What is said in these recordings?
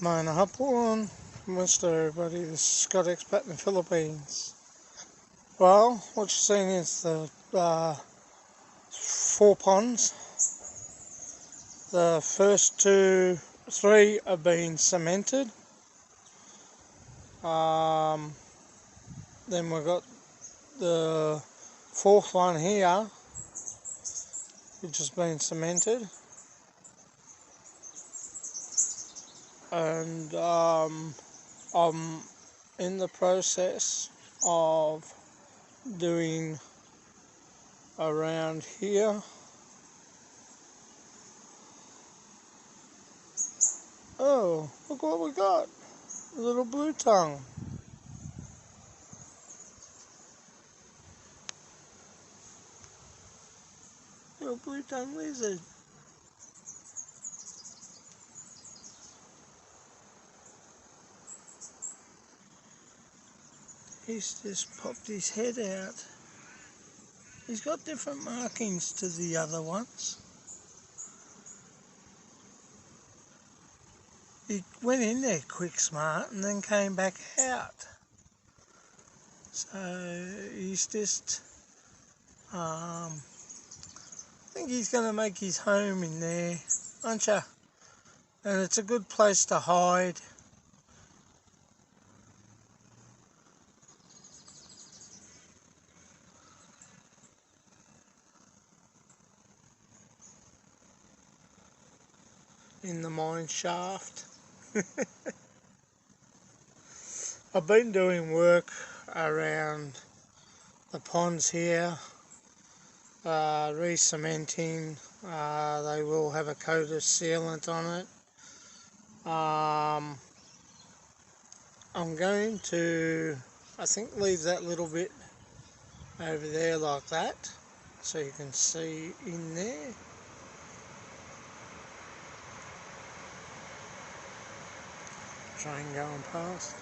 Mana hapon, kumusta everybody? This is Scott Expat in the Philippines. Well, what you're seeing is the 4 ponds. The first three are being cemented. Then we've got the fourth one here, which has been cemented. And I'm in the process of doing around here. Oh, look what we got, a little blue tongue. Little blue tongue lizard. He's just popped his head out. He's got different markings to the other ones. He went in there quick smart and then came back out. So he's just, I think he's going to make his home in there, aren't you? And it's a good place to hide. In the mine shaft. I've been doing work around the ponds here, re-cementing. They will have a coat of sealant on it. I'm going to, I think, leave that little bit over there like that, so you can see in there. Train going past.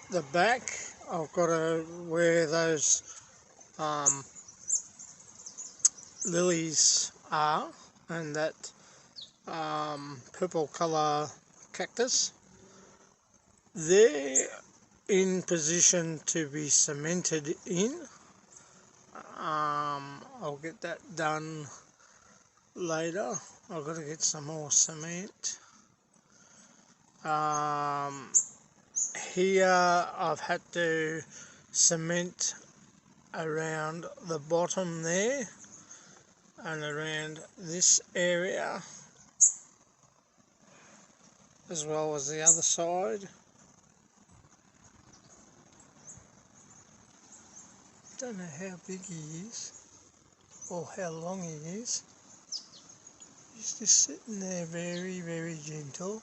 The back, I've got to where those lilies are, and that purple colour cactus. They're in position to be cemented in. I'll get that done later. I've got to get some more cement. Here I've had to cement around the bottom there and around this area, as well as the other side. Don't know how big he is or how long he is. He's just sitting there, very, very gentle,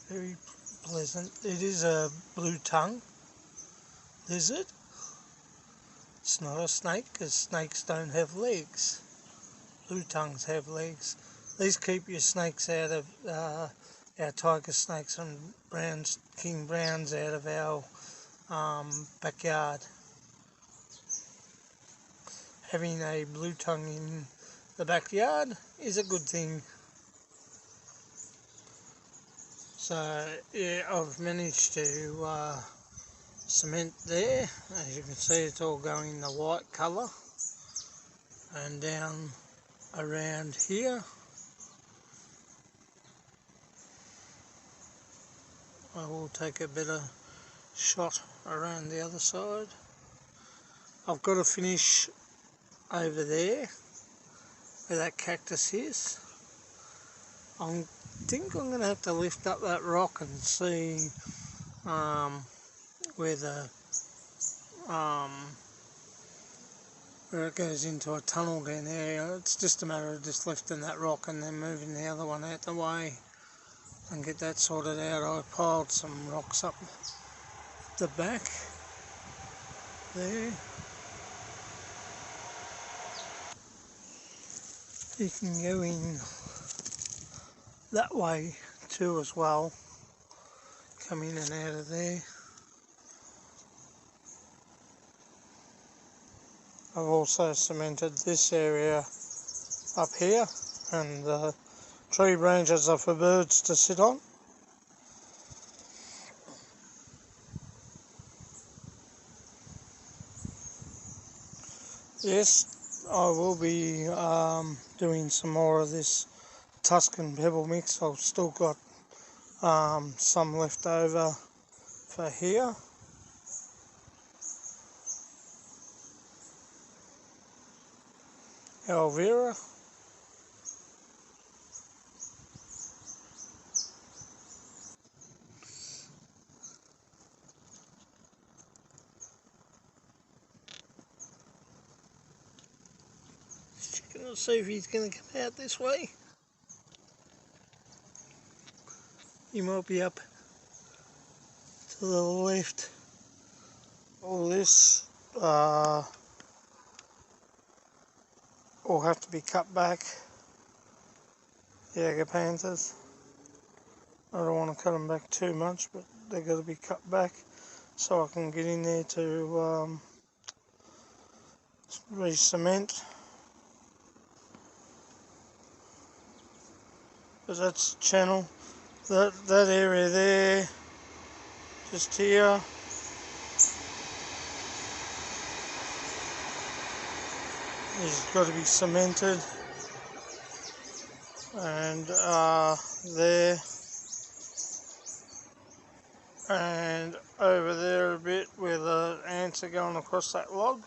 very pleasant. It is a blue tongue lizard. It's not a snake, because snakes don't have legs. Blue tongues have legs. These keep your snakes out of our tiger snakes and browns, king browns, out of our backyard. Having a blue tongue in the backyard is a good thing. So yeah, I've managed to cement there. As you can see, it's all going the white colour, and down around here I will take a better shot around the other side. I've got to finish over there where that cactus is. I think I'm going to have to lift up that rock and see where the where it goes into a tunnel down there. It's just a matter of just lifting that rock and then moving the other one out the way and get that sorted out. I piled some rocks up the back there. You can go in that way too as well, come in and out of there. I've also cemented this area up here and the tree branches are for birds to sit on. Yes, I will be doing some more of this Tuscan pebble mix. I've still got some left over for here. Aloe vera. Checking to see if he's going to come out this way. He might be up to the left. All this will have to be cut back. The agapanthus. I don't want to cut them back too much, but they're going to be cut back so I can get in there to re-cement. But that's the channel. That area there, just here, is got to be cemented, and there, and over there a bit where the ants are going across that log,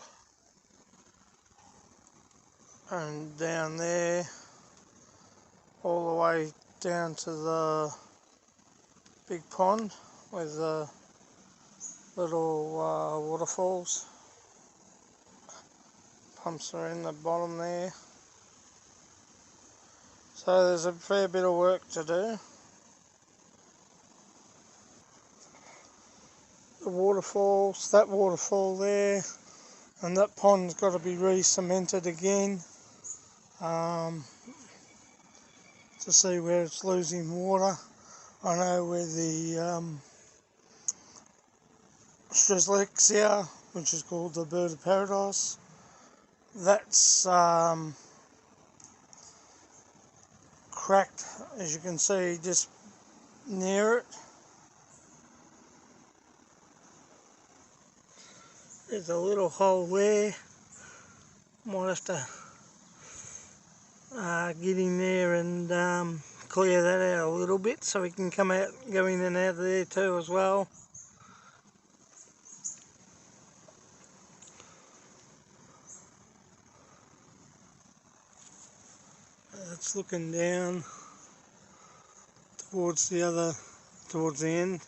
and down there all the way down to the big pond with the little waterfalls. Pumps are in the bottom there. So there's a fair bit of work to do. The waterfalls, that waterfall there, and that pond's got to be re-cemented again to see where it's losing water. I know where the Strislexia, which is called the bird of paradise, that's cracked, as you can see, just near it. There's a little hole there. Might have to get in there and clear that out a little bit so we can come out, go in and out of there too as well. It's looking down towards the end.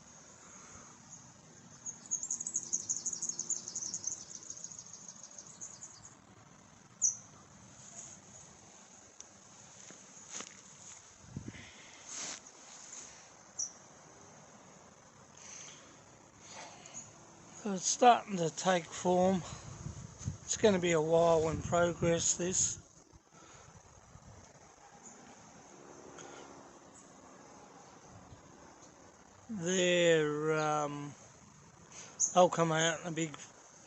So it's starting to take form. It's going to be a while in progress, this. They'll come out in a big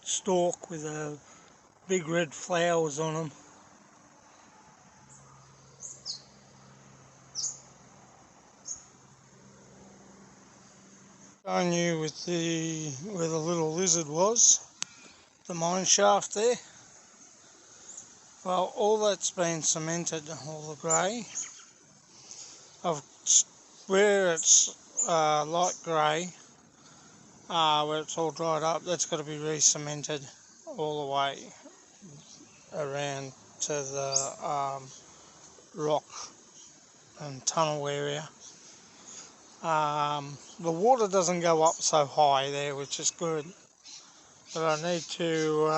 stalk with big red flowers on them. Showing you with where the little lizard was, the mine shaft there. Well, all that's been cemented, all the grey. Where it's light grey, where it's all dried up, that's got to be re-cemented all the way around to the rock and tunnel area. The water doesn't go up so high there, which is good, but I need to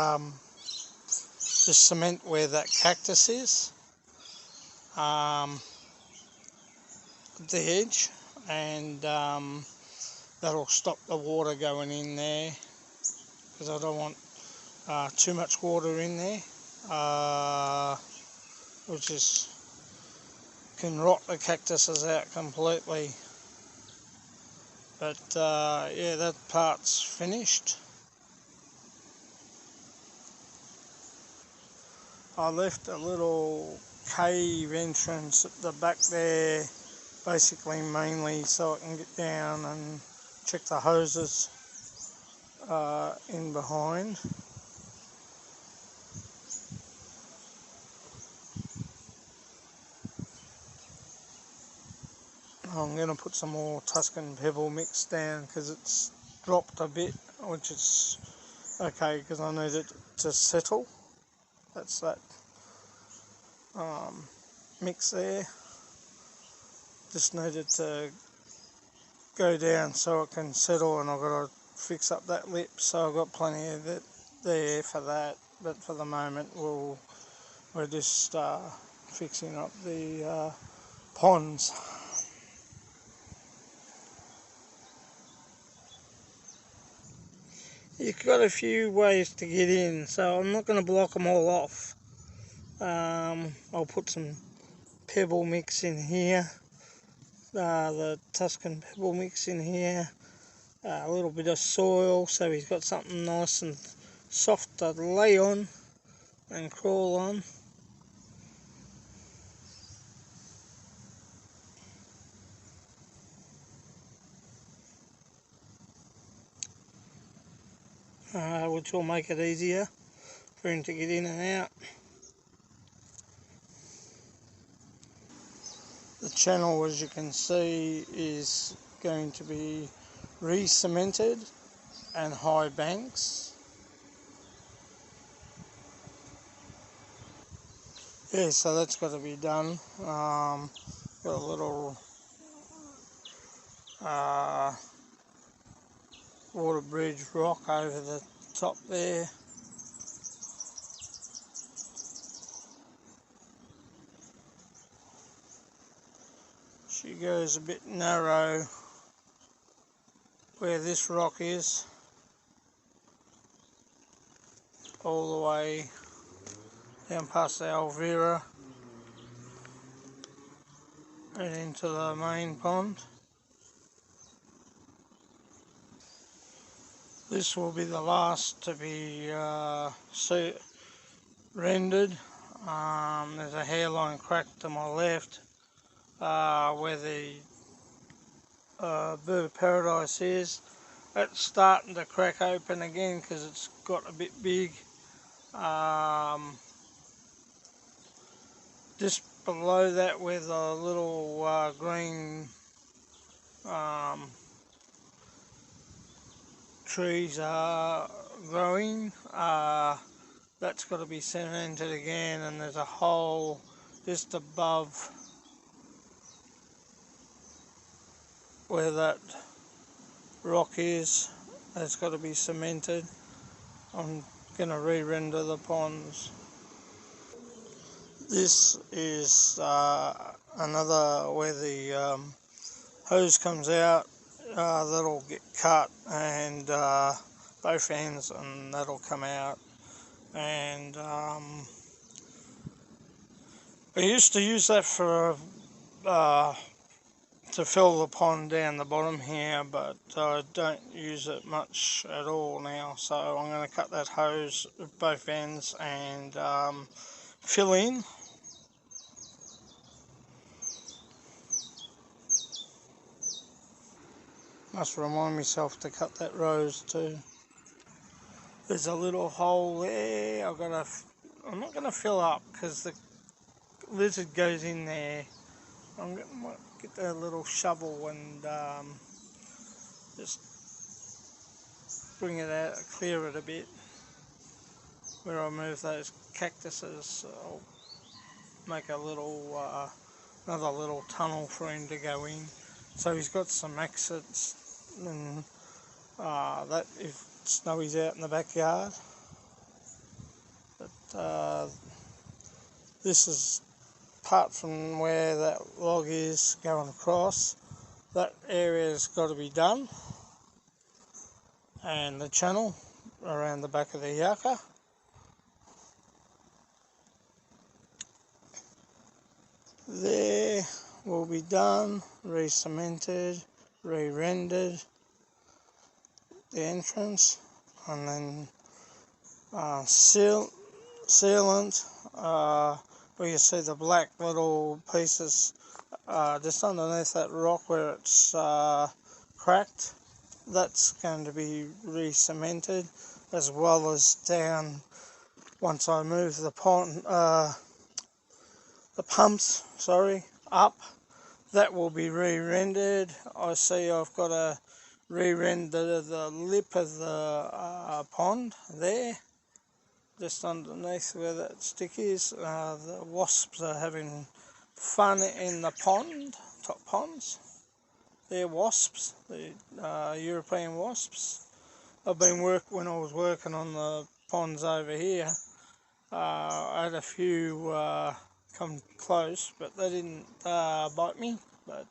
just cement where that cactus is, at the edge, and that'll stop the water going in there, because I don't want too much water in there, which can rot the cactuses out completely. But yeah, that part's finished. I left a little cave entrance at the back there, basically mainly so I can get down and check the hoses in behind. I'm going to put some more Tuscan pebble mix down because it's dropped a bit, which is okay because I need it to settle. That's that mix there. Just needed to go down so it can settle, and I've got to fix up that lip, so I've got plenty of it there for that. But for the moment we're just fixing up the ponds. You've got a few ways to get in, so I'm not going to block them all off. I'll put some pebble mix in here, the Tuscan pebble mix in here, a little bit of soil so he's got something nice and soft to lay on and crawl on. Which will make it easier for him to get in and out. The channel, as you can see, is going to be re-cemented and high banks. Yeah, so that's got to be done. Got a little water bridge rock over the top there. She goes a bit narrow where this rock is, all the way down past the Alvera and into the main pond. This will be the last to be rendered. There's a hairline crack to my left where the bird of paradise is. It's starting to crack open again because it's got a bit big. Just below that where the little green trees are growing, that's got to be cemented again, and there's a hole just above where that rock is. That's got to be cemented. I'm going to re-render the ponds. This is another where the hose comes out, that'll get cut, and both ends, and that'll come out. And I used to use that for to fill the pond down the bottom here, but I don't use it much at all now, so I'm going to cut that hose at both ends and fill in. Must remind myself to cut that rose too. There's a little hole there. I'm not going to fill up because the lizard goes in there. I'm going to get a little shovel and just bring it out, clear it a bit. Where I move those cactuses, I'll make a little, another little tunnel for him to go in. So he's got some exits, and that if Snowy's out in the backyard. But this is apart from where that log is going across. That area's got to be done, and the channel around the back of the yucca. There will be done, re-cemented, re-rendered the entrance, and then sealant where you see the black little pieces just underneath that rock where it's cracked. That's going to be re-cemented, as well as down once I move the pumps, up. That will be re-rendered. I see I've got to re-render the lip of the pond there, just underneath where that stick is. The wasps are having fun in the top ponds. They're wasps, the European wasps. When I was working on the ponds over here, I had a few come close, but they didn't bite me. But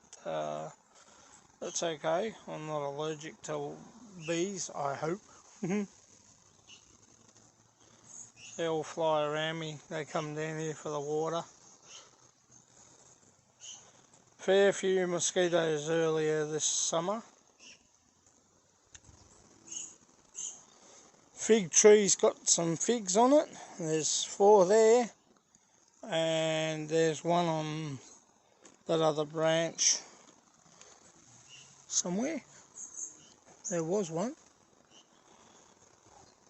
that's okay. I'm not allergic to bees, I hope. They all fly around me. They come down here for the water. Fair few mosquitoes earlier this summer. Fig tree's got some figs on it. There's 4 there, and there's one on that other branch somewhere. There was one.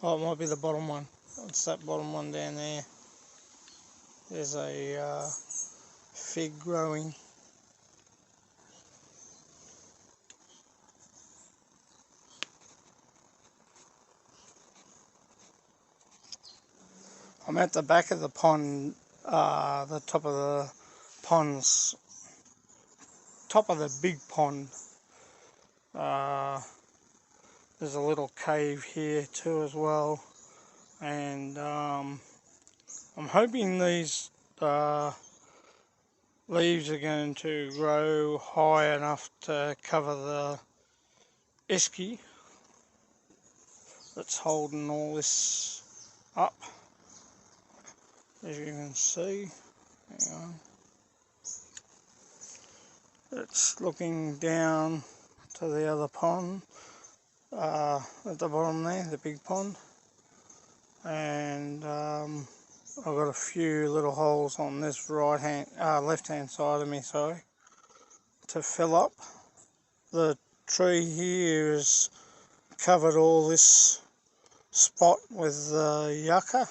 Oh, it might be the bottom one. It's that bottom one down there. There's a fig growing. I'm at the back of the pond, the top of the big pond. There's a little cave here too as well, and I'm hoping these leaves are going to grow high enough to cover the esky that's holding all this up, as you can see. Hang on. It's looking down to the other pond at the bottom there, the big pond, and I've got a few little holes on this left hand side of me, to fill up. The tree here has covered all this spot with yucca.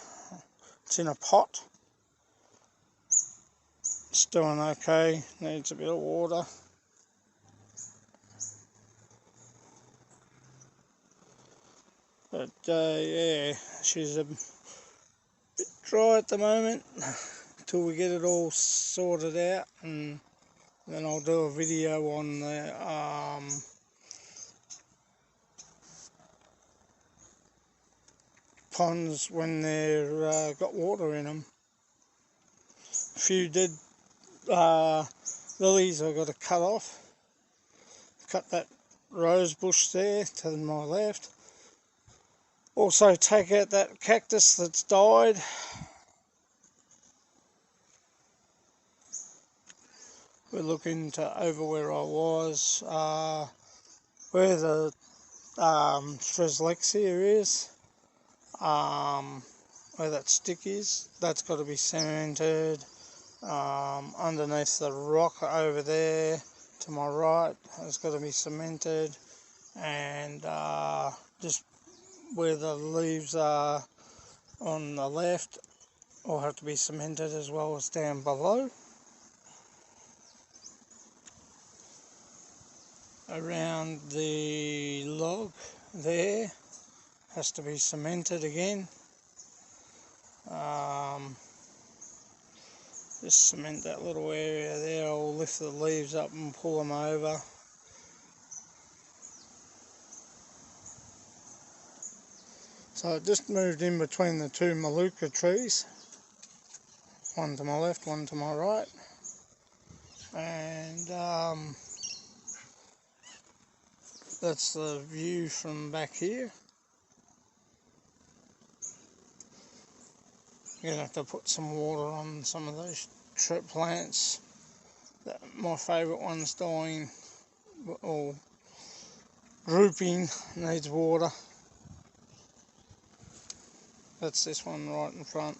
It's in a pot. It's doing okay, needs a bit of water. But yeah, she's a bit dry at the moment until we get it all sorted out, and then I'll do a video on the ponds when they've got water in them. A few dead lilies I've got to cut off. Cut that rose bush there to my left. Also take out that cactus that's died. We're looking to over where I was, where the Streslexia is, where that stick is. That's got to be cemented. Underneath the rock over there to my right has got to be cemented, and just where the leaves are on the left will have to be cemented, as well as down below. Around the log there has to be cemented again. Just cement that little area there. I'll lift the leaves up and pull them over. So I just moved in between the 2 Maluka trees, one to my left, one to my right, and that's the view from back here. You're going to have to put some water on some of those plants. My favourite one's dying, or drooping, needs water. That's this one right in front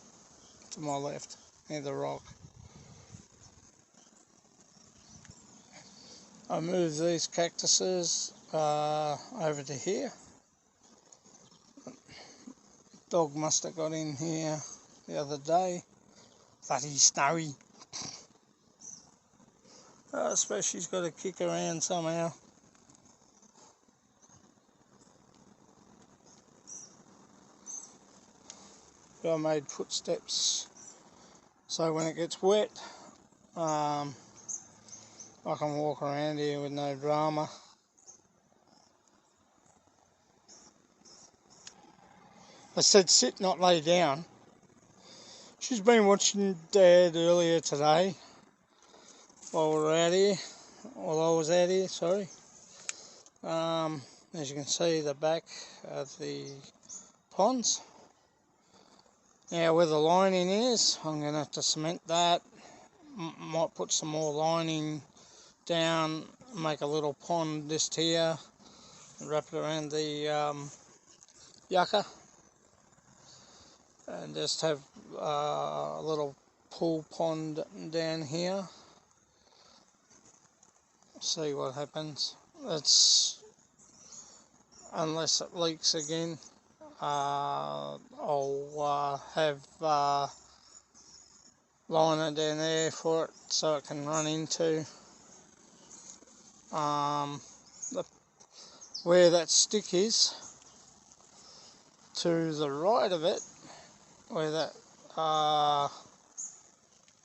to my left. near the rock. I moved these cactuses over to here. Dog must have got in here the other day. Bloody snowy. I suppose she's got to kick around somehow. But I made footsteps so when it gets wet I can walk around here with no drama. I said sit, not lay down. She's been watching Dad earlier today while we were out here, while I was out here, sorry. As you can see, the back of the ponds. Now where the lining is, I'm going to have to cement that. Might put some more lining down, make a little pond just here, and wrap it around the yucca, and just have a little pool pond down here. See what happens. That's unless it leaks again. I'll have liner down there for it so it can run into. Where that stick is, to the right of it, where that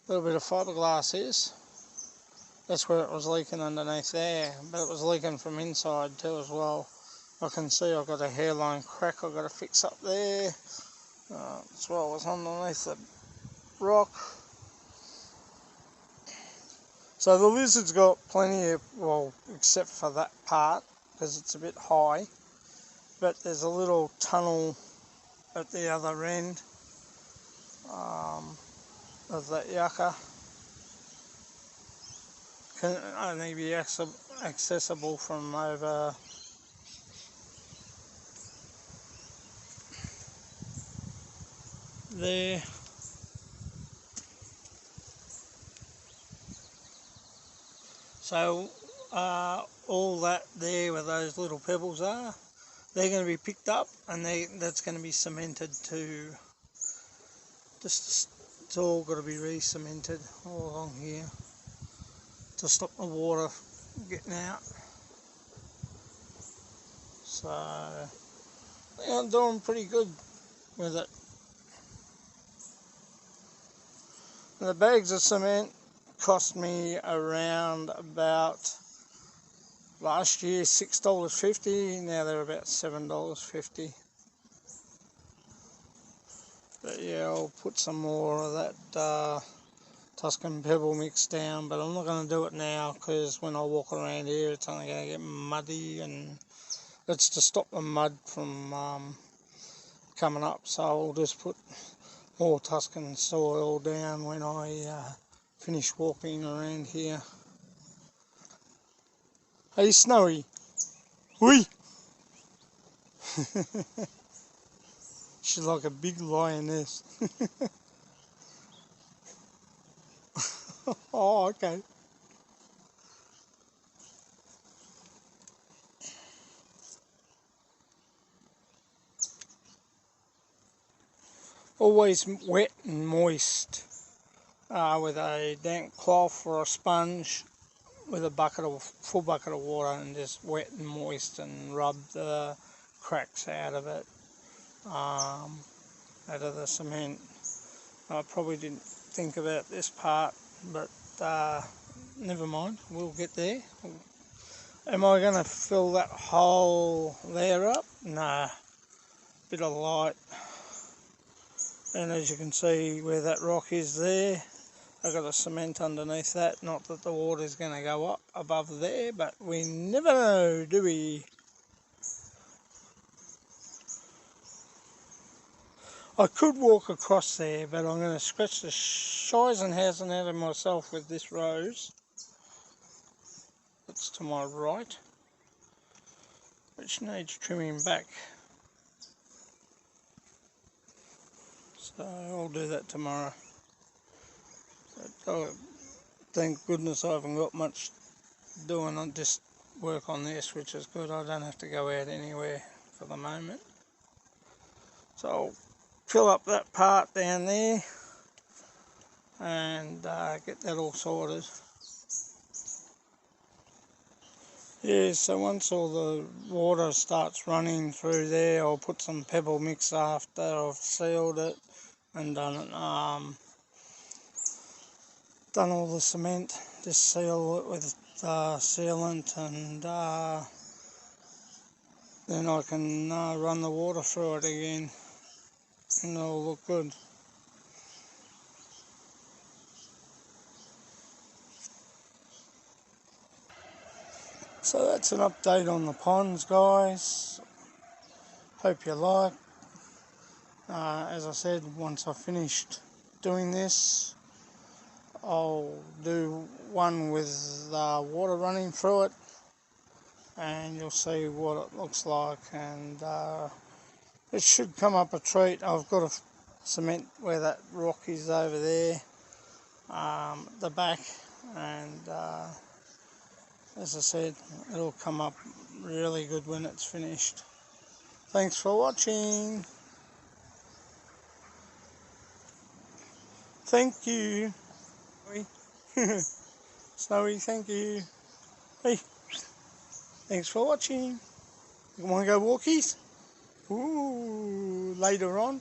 little bit of fiberglass is, that's where it was leaking underneath there, but it was leaking from inside too as well. I can see I've got a hairline crack I've got to fix up there. That's why I was underneath the rock. So the lizard's got plenty of, well, except for that part, because it's a bit high, but there's a little tunnel at the other end of that yucca. Can only be accessible from over there. So all that there where those little pebbles are, they're going to be picked up and that's going to be cemented to, it's all got to be re-cemented all along here to stop the water getting out. So yeah, I'm doing pretty good with it. And the bags of cement cost me around about last year $6.50, now they're about $7.50. But yeah, I'll put some more of that Tuscan pebble mix down, but I'm not going to do it now because when I walk around here it's only going to get muddy, and it's to stop the mud from coming up, so I'll just put more Tuscan soil down when I finish walking around here. Hey Snowy, whee! She's like a big lioness. Oh, okay. Always wet and moist with a damp cloth or a sponge with a full bucket of water, and just wet and moist and rub the cracks out of it, out of the cement. I probably didn't think about this part, but never mind, we'll get there. Am I going to fill that hole there up? Nah, bit of light. And as you can see where that rock is there, I've got a cement underneath that. Not that the water's going to go up above there, but we never know, do we? I could walk across there, but I'm going to scratch the Scheisenhausen out of myself with this rose. That's to my right, which needs trimming back. So I'll do that tomorrow. Oh, thank goodness I haven't got much doing. I just work on this, which is good. I don't have to go out anywhere for the moment. So I'll fill up that part down there and get that all sorted. Yeah, so once all the water starts running through there, I'll put some pebble mix after I've sealed it and done all the cement. Just seal it with sealant, and then I can run the water through it again, and it'll look good. So that's an update on the ponds, guys. Hope you like. As I said, once I've finished doing this, I'll do one with water running through it, and you'll see what it looks like, and it should come up a treat. I've got a cement where that rock is over there, at the back, and as I said, it'll come up really good when it's finished. Thanks for watching. Thank you. Snowy, thank you. Hey, thanks for watching. You want to go walkies? Ooh, later on.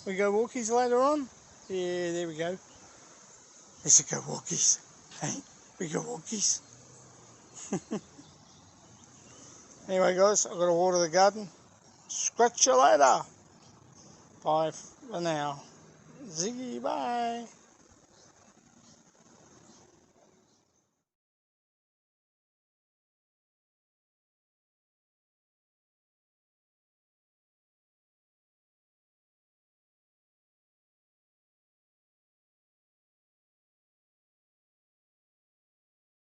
We go walkies later on? Yeah, there we go. Let's go walkies. Hey, we go walkies. Anyway, guys, I've got to water the garden. Scratch you later. Bye for now. Ziggy, bye.